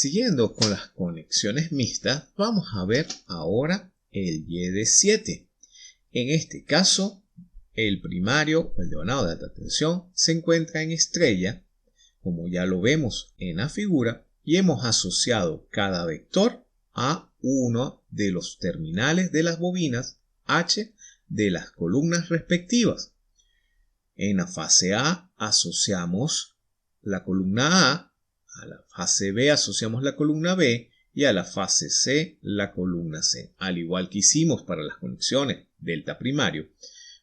Siguiendo con las conexiones mixtas, vamos a ver ahora el Y de 7. En este caso, el primario o el devanado de alta tensión se encuentra en estrella, como ya lo vemos en la figura, y hemos asociado cada vector a uno de los terminales de las bobinas H de las columnas respectivas. En la fase A asociamos la columna A la fase B asociamos la columna B y a la fase C la columna C. Al igual que hicimos para las conexiones delta primario,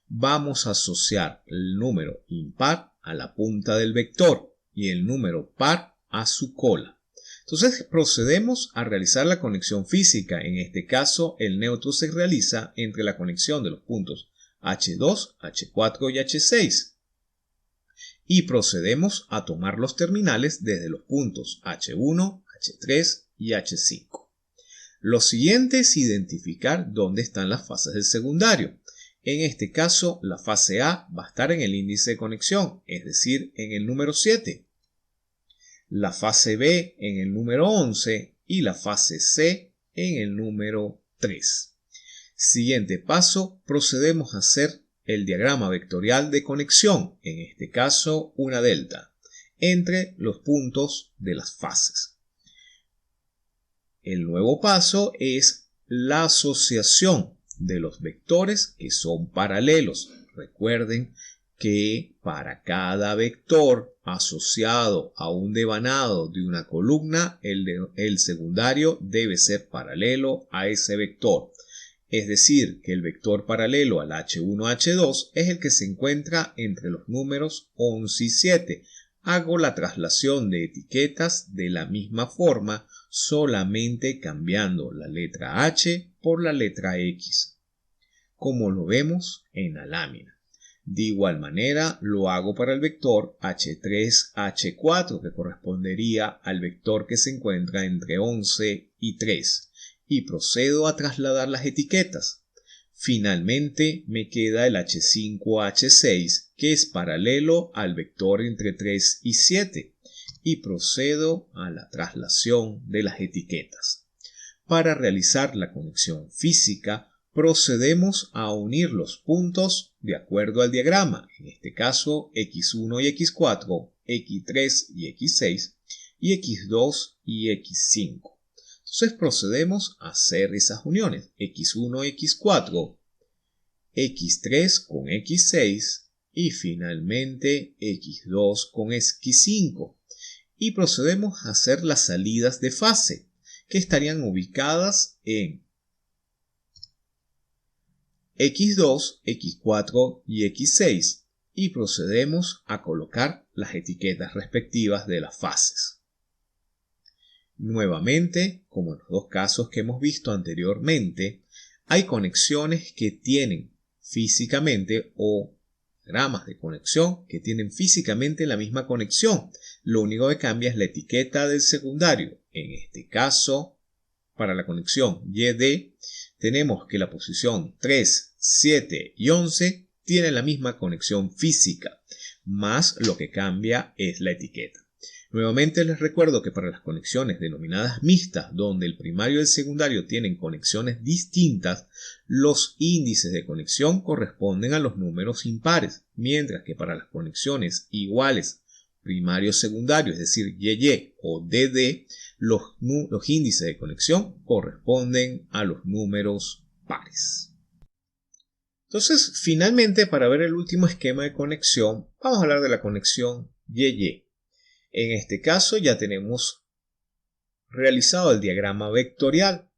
vamos a asociar el número impar a la punta del vector y el número par a su cola. Entonces procedemos a realizar la conexión física. En este caso, el neutro se realiza entre la conexión de los puntos H2, H4 y H6. Y procedemos a tomar los terminales desde los puntos H1, H3 y H5. Lo siguiente es identificar dónde están las fases del secundario. En este caso, la fase A va a estar en el índice de conexión, es decir, en el número 7. La fase B en el número 11 y la fase C en el número 3. Siguiente paso, procedemos a hacer el diagrama vectorial de conexión, en este caso una delta, entre los puntos de las fases. El nuevo paso es la asociación de los vectores que son paralelos. Recuerden que para cada vector asociado a un devanado de una columna, el secundario debe ser paralelo a ese vector. Es decir, que el vector paralelo al H1, H2 es el que se encuentra entre los números 11 y 7. Hago la traslación de etiquetas de la misma forma, solamente cambiando la letra H por la letra X, como lo vemos en la lámina. De igual manera lo hago para el vector H3, H4, que correspondería al vector que se encuentra entre 11 y 3. Y procedo a trasladar las etiquetas. Finalmente me queda el H5, H6, que es paralelo al vector entre 3 y 7. Y procedo a la traslación de las etiquetas. Para realizar la conexión física, procedemos a unir los puntos de acuerdo al diagrama, en este caso X1 y X4, X3 y X6, y X2 y X5. Entonces procedemos a hacer esas uniones, X1 y X4, X3 con X6 y finalmente X2 con X5. Y procedemos a hacer las salidas de fase, que estarían ubicadas en X2, X4 y X6, y procedemos a colocar las etiquetas respectivas de las fases. Nuevamente, como en los dos casos que hemos visto anteriormente, hay conexiones que tienen físicamente o diagramas de conexión que tienen físicamente la misma conexión. Lo único que cambia es la etiqueta del secundario. En este caso, para la conexión YD, tenemos que la posición 3, 7 y 11 tienen la misma conexión física, más lo que cambia es la etiqueta. Nuevamente les recuerdo que para las conexiones denominadas mixtas, donde el primario y el secundario tienen conexiones distintas, los índices de conexión corresponden a los números impares, mientras que para las conexiones iguales, primario-secundario, es decir, YY o DD, los índices de conexión corresponden a los números pares. Entonces, finalmente, para ver el último esquema de conexión, vamos a hablar de la conexión YY. En este caso ya tenemos realizado el diagrama vectorial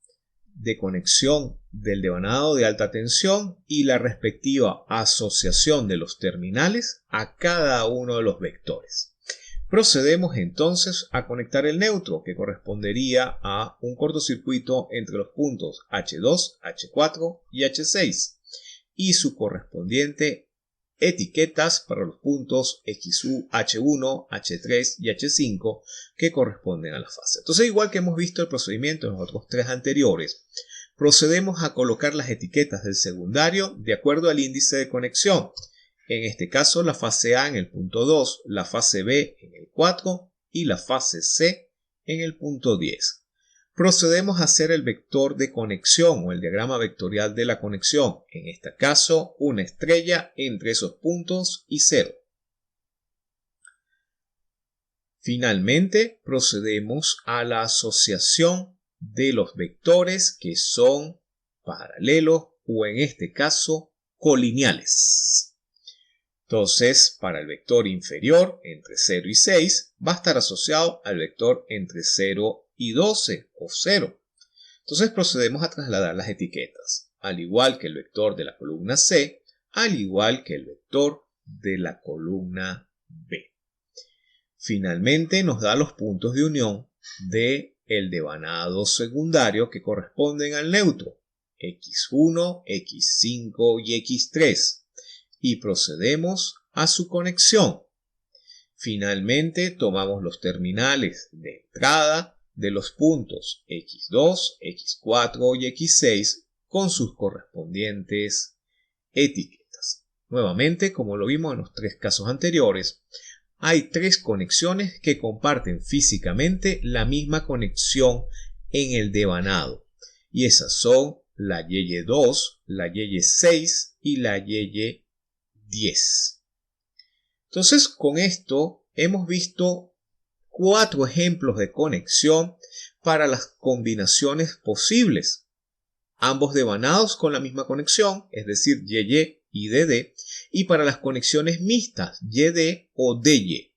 de conexión del devanado de alta tensión y la respectiva asociación de los terminales a cada uno de los vectores. Procedemos entonces a conectar el neutro, que correspondería a un cortocircuito entre los puntos H2, H4 y H6 y su correspondiente etiquetas para los puntos H1, H3 y H5 que corresponden a la fase. Entonces, igual que hemos visto el procedimiento en los otros tres anteriores, procedemos a colocar las etiquetas del secundario de acuerdo al índice de conexión. En este caso, la fase A en el punto 2, la fase B en el 4 y la fase C en el punto 10. Procedemos a hacer el vector de conexión o el diagrama vectorial de la conexión. En este caso, una estrella entre esos puntos y 0. Finalmente, procedemos a la asociación de los vectores que son paralelos o en este caso colineales. Entonces, para el vector inferior entre 0 y 6 va a estar asociado al vector entre 0 y 12 o 0. Entonces procedemos a trasladar las etiquetas, al igual que el vector de la columna C, al igual que el vector de la columna B. Finalmente nos da los puntos de unión del devanado secundario que corresponden al neutro, x1, x5 y x3, y procedemos a su conexión. Finalmente tomamos los terminales de entrada de los puntos x2, x4 y x6 con sus correspondientes etiquetas. Nuevamente, como lo vimos en los 3 casos anteriores, hay 3 conexiones que comparten físicamente la misma conexión en el devanado, y esas son la YY2, la YY6 y la YY10. Entonces, con esto hemos visto 4 ejemplos de conexión para las combinaciones posibles. Ambos devanados con la misma conexión, es decir, YY y DD, y para las conexiones mixtas, YD o DY.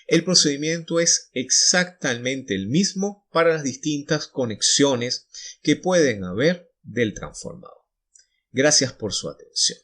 El procedimiento es exactamente el mismo para las distintas conexiones que pueden haber del transformador. Gracias por su atención.